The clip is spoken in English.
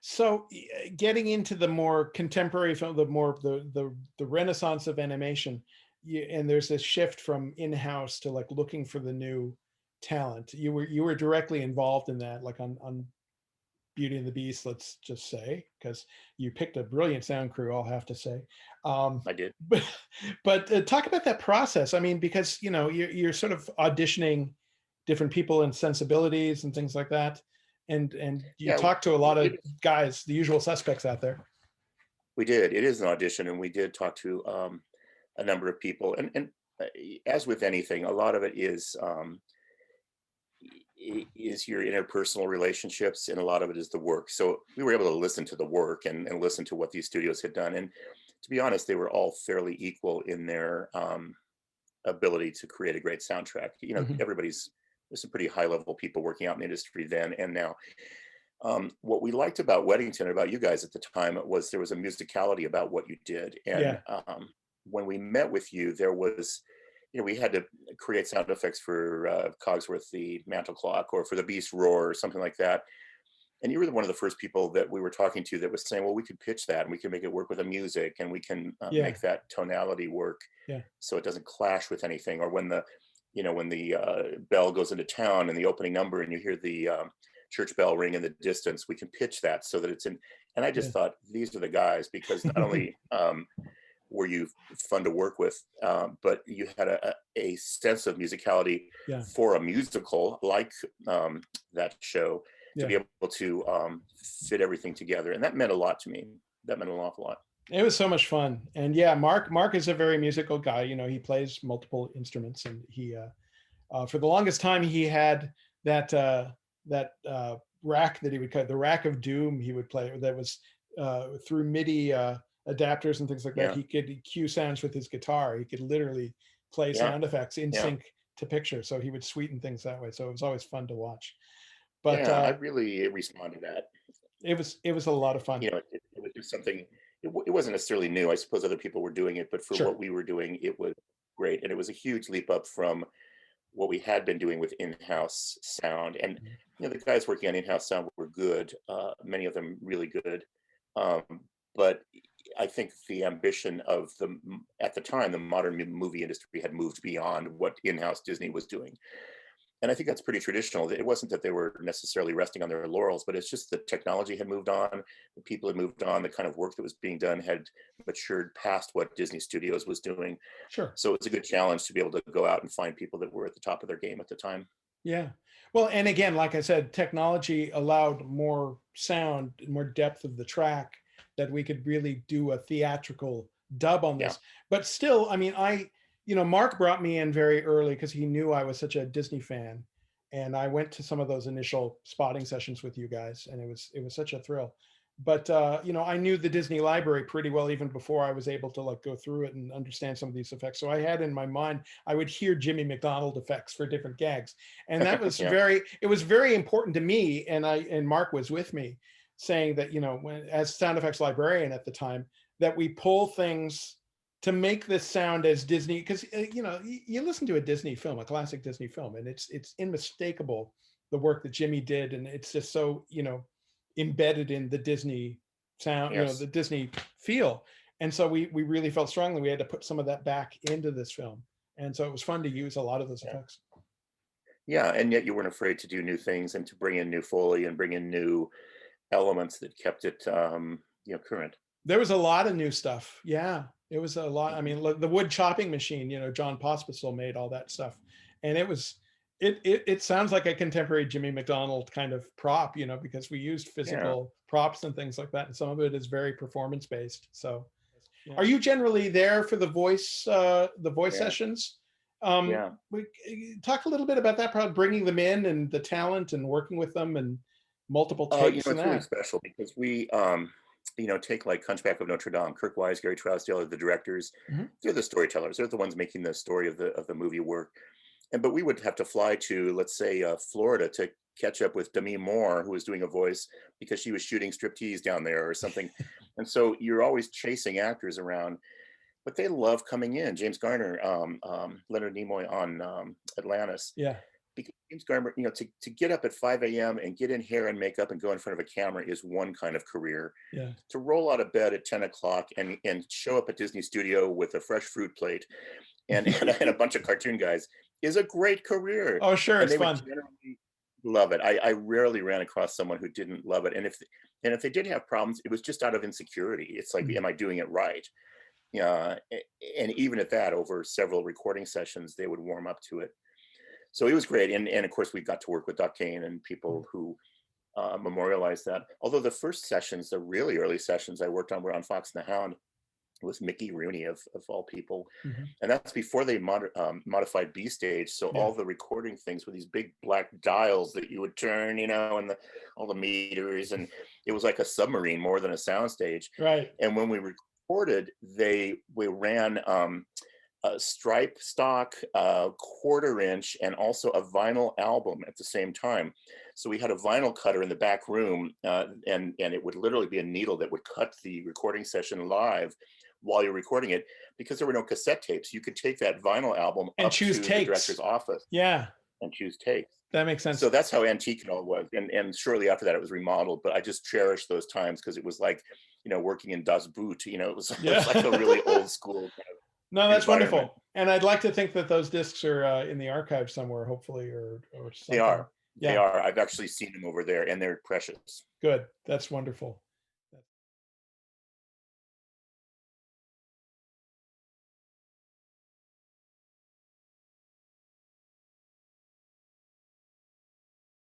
So getting into the more contemporary film, the renaissance of animation, and there's this shift from in-house to like looking for the new talent. You were directly involved in that, like on Beauty and the Beast, let's just say, because you picked a brilliant sound crew, I'll have to say. I did. But talk about that process. I mean, because you're sort of auditioning different people and sensibilities and things like that, and you Yeah, talk to a lot of it, guys, the usual suspects out there. we did. It is an audition, and we did talk to a number of people. And as with anything, a lot of it is your interpersonal relationships, and a lot of it is the work. So we were able to listen to the work and listen to what these studios had done. And to be honest, they were all fairly equal in their ability to create a great soundtrack. Mhm. There's some pretty high level people working out in the industry then and now. What we liked about Weddington and about you guys at the time was there was a musicality about what you did. And Yeah, when we met with you, there was, we had to create sound effects for Cogsworth, the Mantle Clock, or for the Beast Roar, or something like that. And you were one of the first people that we were talking to that was saying, well, we could pitch that and we can make it work with the music, and we can yeah, make that tonality work yeah, so it doesn't clash with anything. Or when the bell goes into town in the opening number and you hear the church bell ring in the distance, we can pitch that so that it's in. And I yeah. just thought these are the guys, because not only were you fun to work with, but you had a sense of musicality Yeah, for a musical like that show, to yeah. be able to fit everything together. And that meant a lot to me. That meant an awful lot. It was so much fun. And yeah, Mark is a very musical guy. He plays multiple instruments, and he for the longest time he had that rack that he would cut, the rack of doom he would play, that was through MIDI adapters and things like that. Yeah. He could cue sounds with his guitar. He could literally play Yeah. sound effects in Yeah. sync to picture. So he would sweeten things that way. So it was always fun to watch. But Yeah. I really respond to that. it was a lot of fun. It was just something. It wasn't necessarily new. I suppose other people were doing it, but for Sure. what we were doing, it was great, and it was a huge leap up from what we had been doing with in-house sound. And the guys working on in-house sound were good. Many of them really good. Um, but I think the ambition of at the time, the modern movie industry had moved beyond what in-house Disney was doing. And I think that's pretty traditional. It wasn't that they were necessarily resting on their laurels, but it's just the technology had moved on, the people had moved on, the kind of work that was being done had matured past what Disney Studios was doing. Sure. So it's a good challenge to be able to go out and find people that were at the top of their game at the time. Yeah. Well, and again, like I said, technology allowed more sound, more depth of the track, that we could really do a theatrical dub on Yeah. this. But still, I mean, Mark brought me in very early because he knew I was such a Disney fan. And I went to some of those initial spotting sessions with you guys, and it was such a thrill. But I knew the Disney library pretty well even before I was able to like go through it and understand some of these effects. So I had in my mind, I would hear Jimmy McDonald effects for different gags, and that was Yeah. very important to me. And Mark was with me, saying that when, as sound effects librarian at the time, that we pull things to make this sound as Disney, because you listen to a Disney film, a classic Disney film, and it's unmistakable the work that Jimmy did, and it's just so embedded in the Disney sound, the Yes. Disney feel. And so we really felt strongly we had to put some of that back into this film. And so it was fun to use a lot of those Yeah. effects. Yeah. And yet you weren't afraid to do new things and to bring in new Foley and bring in new elements that kept it, current. There was a lot of new stuff. Yeah, it was a lot. I Mhm. mean, look, the wood chopping machine, John Pospisil made all that stuff. And it sounds like a contemporary Jimmy McDonald kind of prop, because we used Yeah. physical props and things like that. And some of it is very performance based. So Yeah. are you generally there for the voice Yeah. sessions? Yeah. Talk a little bit about that, probably bringing them in and the talent and working with them and multiple takes and It's really that. special because we, take like Hunchback of Notre Dame. Kirk Wise, Gary Trousdale are the directors. Mhm. They're the storytellers. They're the ones making the story of the movie work. But we would have to fly to, let's say, Florida to catch up with Demi Moore, who was doing a voice because she was shooting striptease down there or something. And so you're always chasing actors around, but they love coming in. James Garner, Leonard Nimoy on Atlantis. Yeah. because James Garner, to get up at 5 a.m. and get in hair and makeup and go in front of a camera is one kind of career. Yeah. To roll out of bed at 10 o'clock and show up at Disney Studio with a fresh fruit plate and a bunch of cartoon guys is a great career. Oh, sure. And It's they would fun. generally love it. I rarely ran across someone who didn't love it. And if they did have problems, it was just out of insecurity. It's like, Mm. am I doing it right? Yeah. And even at that, over several recording sessions, they would warm up to it. So it was great. And of course, we got to work with Duck Kane and people who memorialized that. Although the first sessions, the really early sessions I worked on were on Fox and the Hound with Mickey Rooney of all people. Mhm. And that's before they modified B Stage. So Yeah. all the recording things were these big black dials that you would turn, and all the meters, and it was like a submarine more than a soundstage. Right. And when we recorded, we ran a stripe stock, 1/4 inch, and also a vinyl album at the same time. So we had a vinyl cutter in the back room, and it would literally be a needle that would cut the recording session live while you're recording it, because there were no cassette tapes. You could take that vinyl album And up choose to the takes. director's office Yeah. and choose takes. That makes sense. So that's how antique it all was. And shortly after that, it was remodeled. But I just cherish those times because it was like, working in Das Boot. It was, it was like a really old school kind of No, that's environment. wonderful. And I'd like to think that those discs are in the archive somewhere, hopefully, or They something. are. They Yeah. are. I've actually seen them over there, and they're precious. Good. That's wonderful.